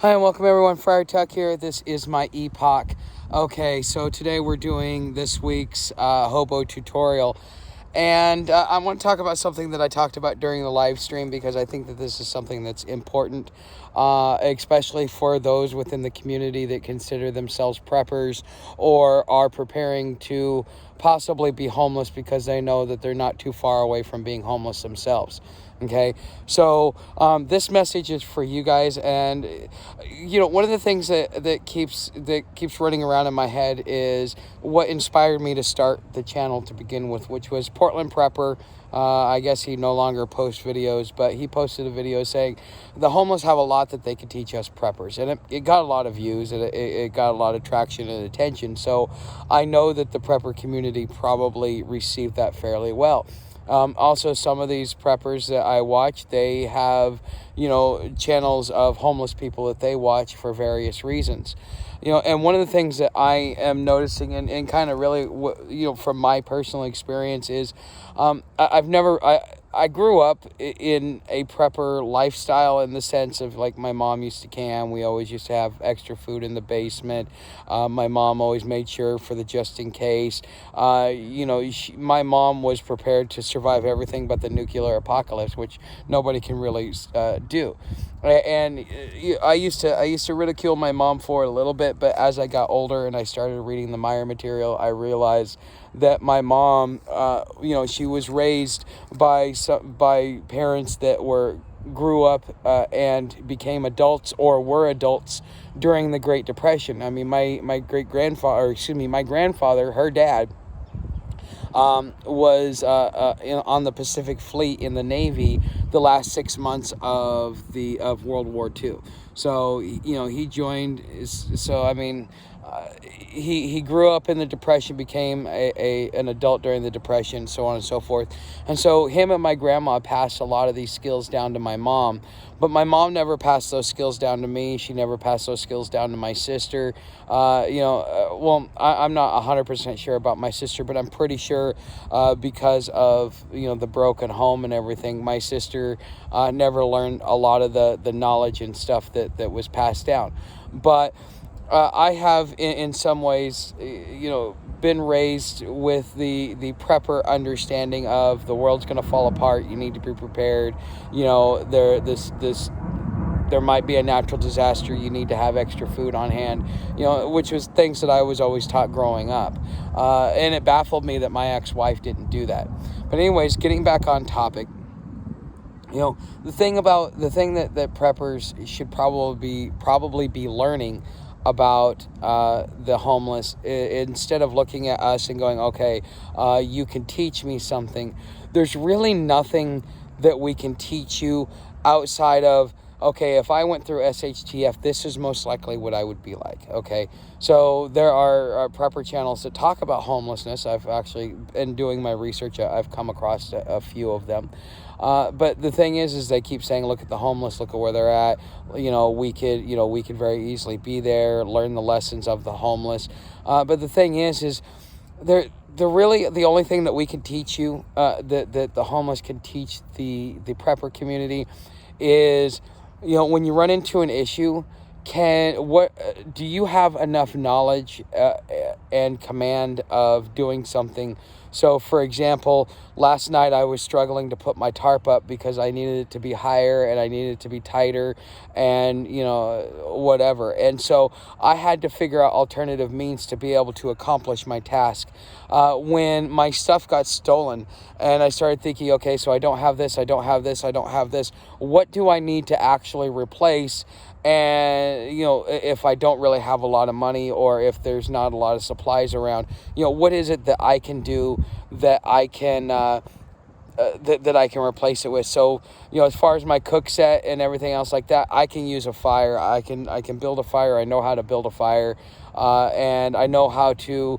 Hi and welcome everyone, Friar Tuck here. This is my epoch. Okay, so today we're doing this week's hobo tutorial. And I want to talk about something that I talked about during the live stream because I think that this is something that's important, especially for those within the community that consider themselves preppers or are preparing to possibly be homeless because they know that they're not too far away from being homeless themselves. Okay, so this message is for you guys, and one of the things that keeps running around in my head is what inspired me to start the channel to begin with, which was Portland Prepper. I guess he no longer posts videos, but he posted a video saying the homeless have a lot that they could teach us preppers, and it got a lot of views, and it got a lot of traction and attention. So I know that the prepper community probably received that fairly well. Also, some of these preppers that I watch, they have, channels of homeless people that they watch for various reasons. And one of the things that I am noticing and kind of really, from my personal experience is I grew up in a prepper lifestyle in the sense of, like, my mom used to can. We always used to have extra food in the basement. My mom always made sure for the just in case. My mom was prepared to survive everything but the nuclear apocalypse, which nobody can really do. And I used to ridicule my mom for it a little bit, but as I got older and I started reading the Meyer material, I realized that my mom, she was raised by parents that grew up and became adults or were adults during the Great Depression. I mean, my grandfather, her dad, was on the Pacific Fleet in the Navy the last 6 months of World War II. So he joined. So I mean, he grew up in the Depression, became an adult during the Depression, so on and so forth. And so him and my grandma passed a lot of these skills down to my mom. But my mom never passed those skills down to me. She never passed those skills down to my sister. I'm not 100% sure about my sister, but I'm pretty sure because of, the broken home and everything, my sister never learned a lot of the knowledge and stuff that was passed down. But I have, in some ways, been raised with the prepper understanding of the world's going to fall apart. You need to be prepared. There might be a natural disaster. You need to have extra food on hand. Which was things that I was always taught growing up, and it baffled me that my ex-wife didn't do that. But anyways, getting back on topic. The thing that preppers should probably be learning about the homeless, instead of looking at us and going, okay, you can teach me something. There's really nothing that we can teach you outside of, okay, if I went through SHTF, this is most likely what I would be like, okay? So there are prepper channels that talk about homelessness. I've actually, in doing my research, I've come across a few of them. But the thing is they keep saying, look at the homeless, look at where they're at. We could very easily be there, learn the lessons of the homeless. But the thing is they're really the only thing that we can teach you, that the homeless can teach the prepper community is, when you run into an issue, do you have enough knowledge and command of doing something? So, for example, last night I was struggling to put my tarp up because I needed it to be higher and I needed it to be tighter and, whatever. And so I had to figure out alternative means to be able to accomplish my task. When my stuff got stolen and I started thinking, okay, so I don't have this, I don't have this, I don't have this. What do I need to actually replace? And, if I don't really have a lot of money or if there's not a lot of supplies around, what is it that I can do that I can that I can replace it with? So, as far as my cook set and everything else like that, I can use a fire. I can build a fire. I know how to build a fire. And I know how to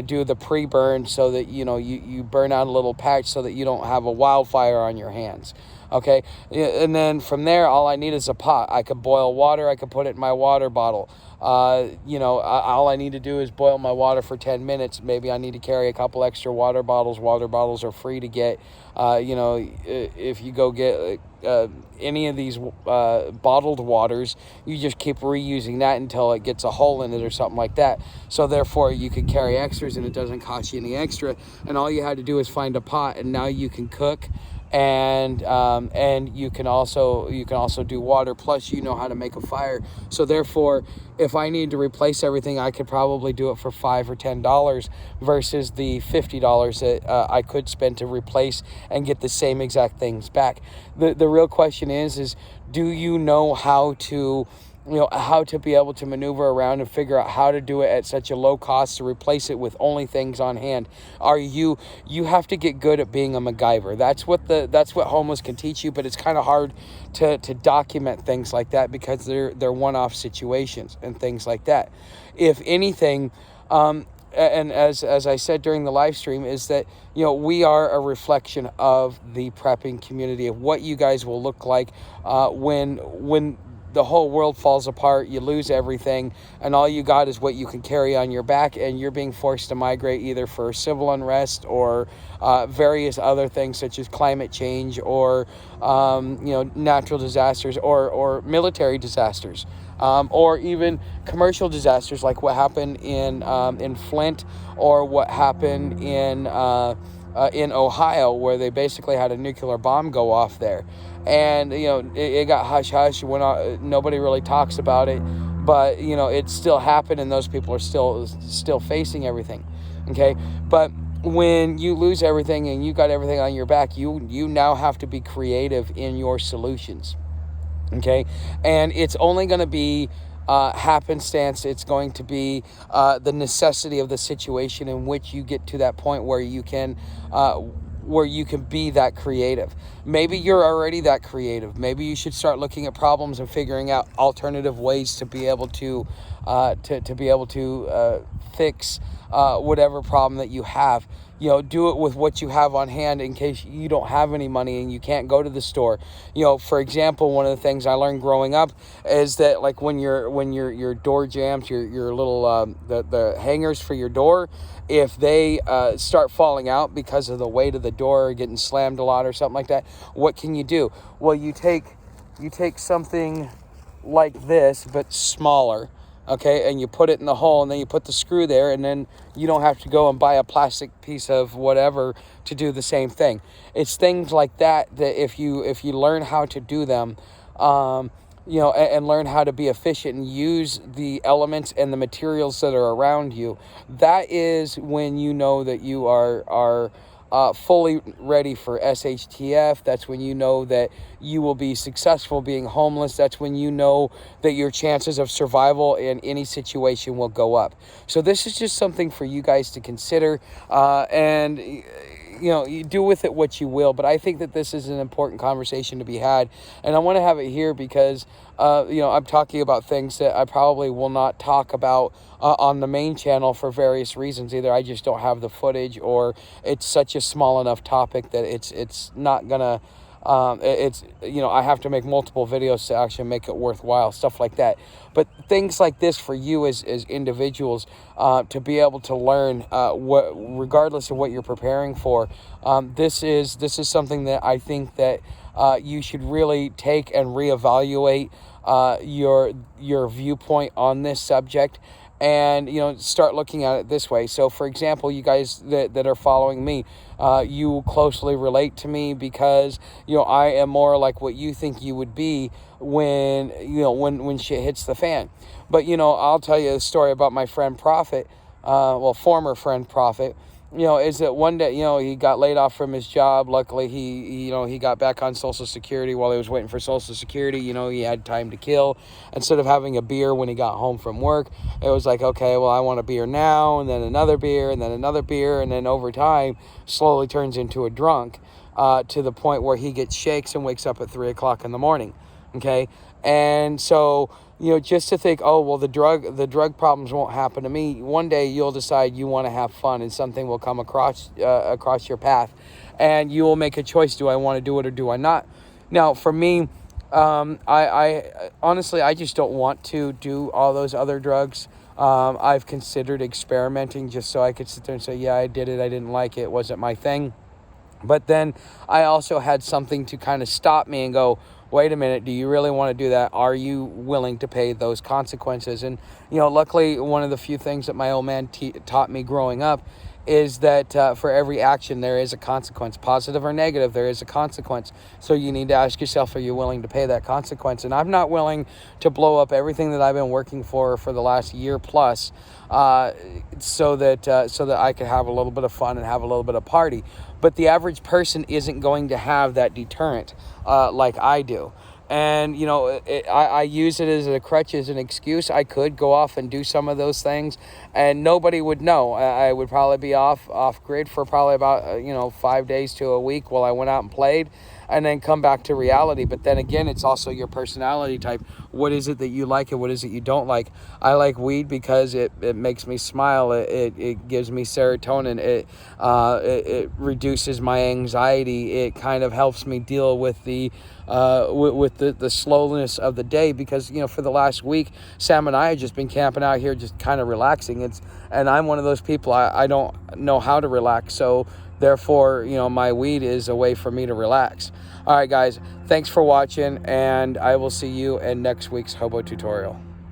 do the pre-burn so that, you burn out a little patch so that you don't have a wildfire on your hands. Okay. And then from there, all I need is a pot. I could boil water. I could put it in my water bottle. All I need to do is boil my water for 10 minutes. Maybe I need to carry a couple extra water bottles. Water bottles are free to get. If you go get any of these bottled waters, you just keep reusing that until it gets a hole in it or something like that. So therefore, you can carry extras and it doesn't cost you any extra. And all you had to do is find a pot, and now you can cook. And you can also do water, plus you know how to make a fire. So therefore, if I need to replace everything, I could probably do it for $5 or $10 versus the $50 that I could spend to replace and get the same exact things back. The real question is do you know how to be able to maneuver around and figure out how to do it at such a low cost to replace it with only things on hand? You have to get good at being a MacGyver. That's what homeless can teach you, but it's kind of hard to document things like that because they're one-off situations and things like that. If anything, and as I said during the live stream, is that we are a reflection of the prepping community, of what you guys will look like when the whole world falls apart, you lose everything, and all you got is what you can carry on your back, and you're being forced to migrate either for civil unrest or various other things such as climate change or natural disasters or military disasters, or even commercial disasters like what happened in Flint, or what happened in Ohio, where they basically had a nuclear bomb go off there. And, it got hush-hush. Nobody really talks about it. But, it still happened, and those people are still facing everything. Okay? But when you lose everything and you got everything on your back, you now have to be creative in your solutions. Okay? And it's only going to be happenstance. It's going to be the necessity of the situation in which you get to that point where you can be that creative. Maybe you're already that creative. Maybe you should start looking at problems and figuring out alternative ways to be able to fix whatever problem that you have. Do it with what you have on hand in case you don't have any money and you can't go to the store. For example, one of the things I learned growing up is that, like, when your door jams, your little the hangers for your door, if they start falling out because of the weight of the door or getting slammed a lot or something like that, what can you do? Well, you take something like this but smaller, okay, and you put it in the hole, and then you put the screw there, and then you don't have to go and buy a plastic piece of whatever to do the same thing. It's things like that if you learn how to do them, and learn how to be efficient and use the elements and the materials that are around you, that is when you know that you are fully ready for SHTF. That's when you know that you will be successful being homeless. That's when you know that your chances of survival in any situation will go up. So this is just something for you guys to consider, and you do with it what you will, but I think that this is an important conversation to be had, and I want to have it here because I'm talking about things that I probably will not talk about on the main channel for various reasons. Either I just don't have the footage, or it's such a small enough topic that it's not gonna I have to make multiple videos to actually make it worthwhile, stuff like that. But things like this for you as individuals, to be able to learn regardless of what you're preparing for, this is something that I think that you should really take and reevaluate your viewpoint on this subject, and start looking at it this way. So for example, you guys that are following me, you closely relate to me because I am more like what you think you would be when shit hits the fan. But I'll tell you a story about my friend Prophet, former friend Prophet. Is that one day, he got laid off from his job. Luckily, he got back on Social Security while he was waiting for Social Security. He had time to kill. Instead of having a beer when he got home from work, it was like, okay, well, I want a beer now, and then another beer, and then another beer, and then over time, slowly turns into a drunk, to the point where he gets shakes and wakes up at 3 o'clock in the morning. Okay, and so just to think, oh well, the drug problems won't happen to me. One day you'll decide you want to have fun, and something will come across your path, and you will make a choice: do I want to do it or do I not? Now, for me, I honestly, I just don't want to do all those other drugs. I've considered experimenting just so I could sit there and say, yeah, I did it. I didn't like it. It wasn't my thing. But then I also had something to kind of stop me and go, wait a minute, do you really want to do that? Are you willing to pay those consequences? And, luckily, one of the few things that my old man taught me growing up is that for every action, there is a consequence, positive or negative, there is a consequence. So you need to ask yourself, are you willing to pay that consequence? And I'm not willing to blow up everything that I've been working for the last year plus, so that I can have a little bit of fun and have a little bit of party. But the average person isn't going to have that deterrent like I do. And, I use it as a crutch, as an excuse. I could go off and do some of those things and nobody would know. I would probably be off grid for probably about, 5 days to a week while I went out and played, and then come back to reality. But then again, it's also your personality type. What is it that you like and what is it you don't like? I like weed because it makes me smile. It gives me serotonin. It reduces my anxiety. It kind of helps me deal with the slowness of the day, because for the last week Sam and I have just been camping out here just kind of relaxing. And I'm one of those people, I don't know how to relax, so therefore my weed is a way for me to relax. All right guys, thanks for watching, and I will see you in next week's hobo tutorial.